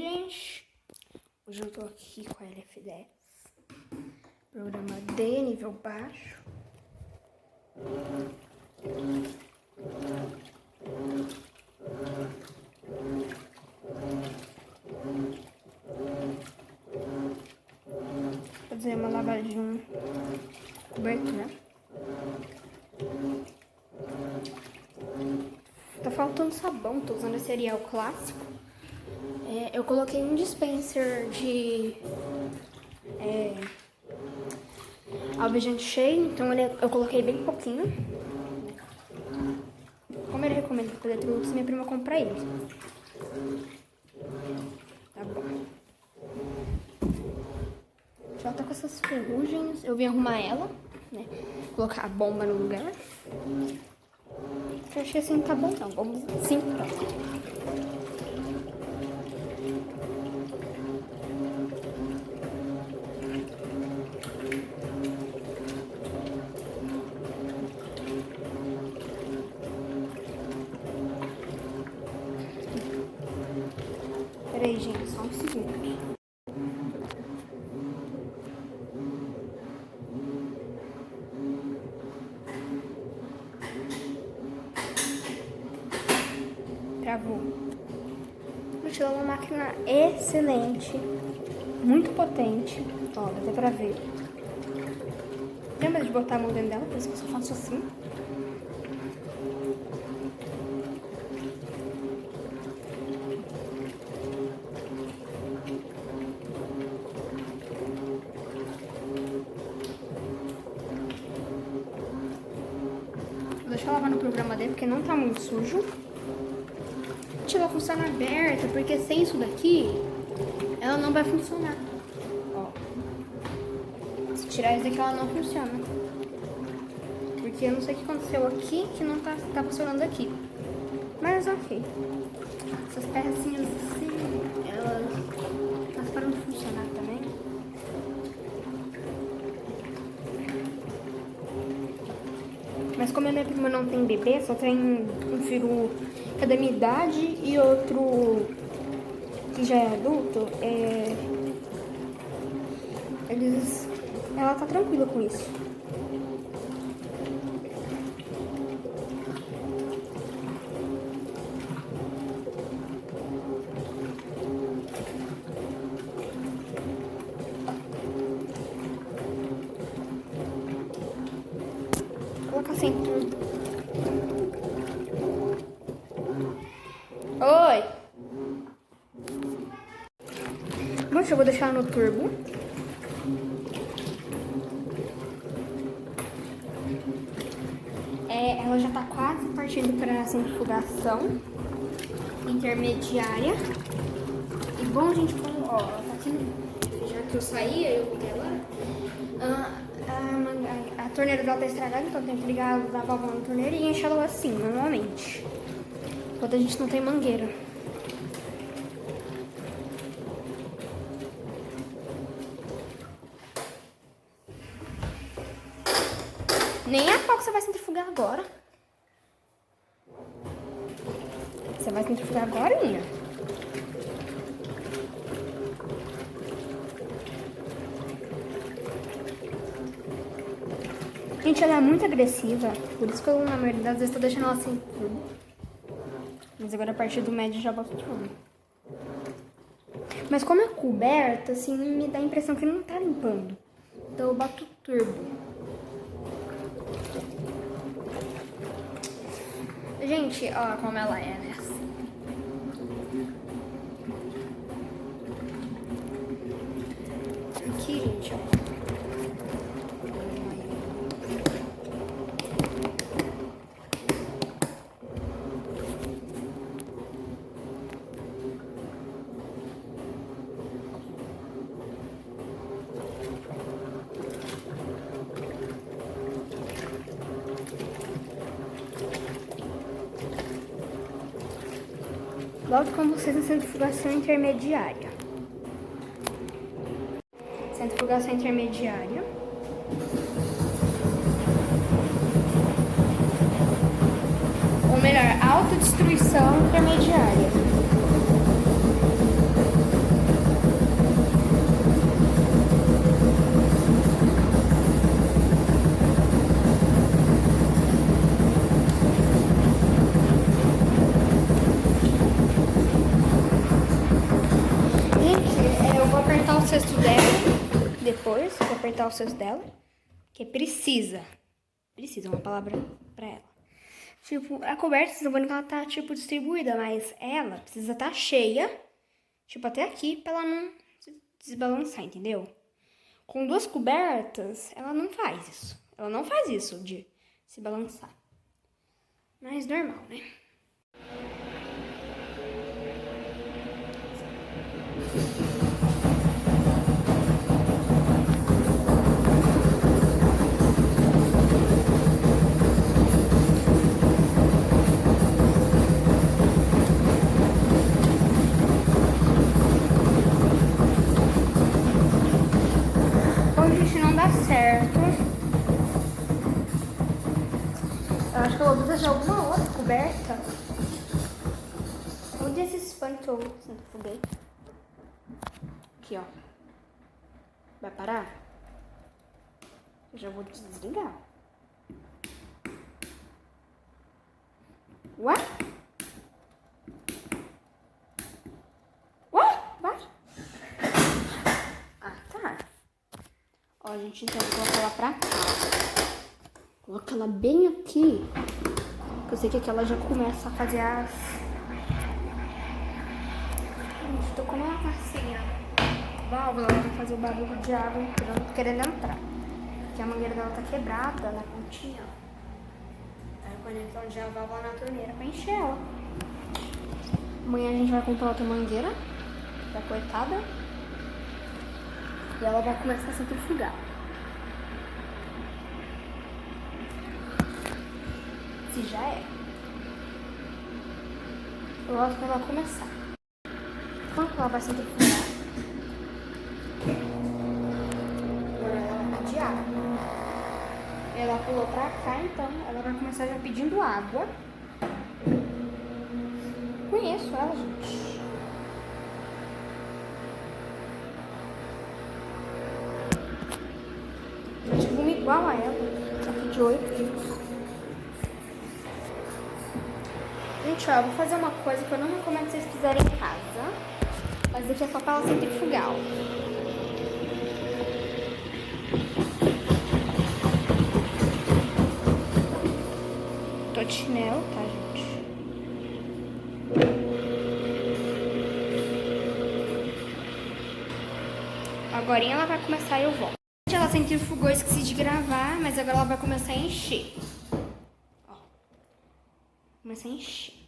gente. Hoje eu tô aqui com a LF10. Programa D, nível baixo. Vou fazer uma lavagem cobertura. Tá faltando sabão, tô usando esse Ariel clássico. Eu coloquei um dispenser de alvejante cheio, então eu coloquei bem pouquinho. Como ele recomenda para Electrolux, minha prima compra ele. Tá bom. Já tá com essas ferrugens, eu vim arrumar ela, né? Colocar a bomba no lugar. Eu achei assim não tá bom não, vamos assim tá. Peraí, gente, só um segundo. Travou. Gente, ela é uma máquina excelente, muito potente. Ó, dá até pra ver. Lembra de botar a mão dentro dela? Por isso que eu só faço assim. Vou deixar lavar no programa dele, porque não tá muito sujo. Deixa ela funcionar aberta, porque sem isso daqui, ela não vai funcionar. Ó. Se tirar isso daqui, ela não funciona. Porque eu não sei o que aconteceu aqui, que não tá funcionando aqui. Mas ok. Essas pecinhas assim, elas param de funcionar também. Mas como a minha prima não tem bebê, só tem um filho que é da minha idade e outro que já é adulto, ela tá tranquila com isso. Colocar assim tudo. Oi! Bom, eu vou deixar no turbo. Ela já tá quase partindo para a centrifugação intermediária. E bom, gente, como, ó, ela tá aqui, já que eu saí, eu vi ela. A torneira dela tá estragada, então tem que ligar a válvula na torneira e encher ela assim, normalmente. Quando a gente não tem mangueira. Nem a pau que você vai centrifugar agora. Você vai centrifugar agora, minha? Gente, ela é muito agressiva. Por isso que eu, na maioria das vezes, tô deixando ela sem tudo. Mas agora, a partir do médio, já boto tudo. Mas como é coberta, assim, me dá a impressão que não tá limpando. Então, eu boto turbo. Gente, ó como ela é, né? Aqui, gente, ó. Volto com vocês na centrifugação intermediária. Centrifugação intermediária. Ou melhor, autodestruição intermediária. cesto dela. Depois, vou apertar o cesto dela. Que precisa. Precisa, uma palavra pra ela. Tipo, a coberta, vocês estão vendo que ela tá, tipo, distribuída. Mas ela precisa estar cheia. Tipo, até aqui, pra ela não se desbalançar, entendeu? Com 2 cobertas, ela não faz isso. Ela não faz isso de se balançar. Mas normal, né? Hoje não dá certo. Eu acho que eu vou precisar de alguma outra coberta. Um desses panos que eu centrifuguei. Aqui, ó. Vai parar? Eu já vou desligar. Ué? Ué? Vai. Ah, tá. Ó, a gente então vai colocar ela pra cá. Coloca ela bem aqui. Eu sei que aqui ela já começa a fazer as... Gente, tô com uma massinha. Válvula, ela vai fazer o barulho de água entrando, querendo entrar. Porque a mangueira dela tá quebrada na pontinha. Aí eu conecto já a válvula na torneira pra encher ela. Amanhã a gente vai comprar outra mangueira, da coitada. E ela vai começar a centrifugar. Se já é. Eu gosto que ela vai começar. Quando ela vai centrifugar? Agora ela vai pedir água. Ela pulou pra cá, então ela vai começar já pedindo água. Conheço ela, gente. Já tive uma igual a ela, só que de 8 quilos. Gente, ó, eu vou fazer uma coisa que eu não recomendo vocês fizerem em casa. Mas aqui é só pra ela centrifugar, ó. Tô de chinelo, tá, gente? Agora ela vai começar e eu volto. Ela centrifugou, esqueci de gravar, mas agora ela vai começar a encher. Ó. Começar a encher.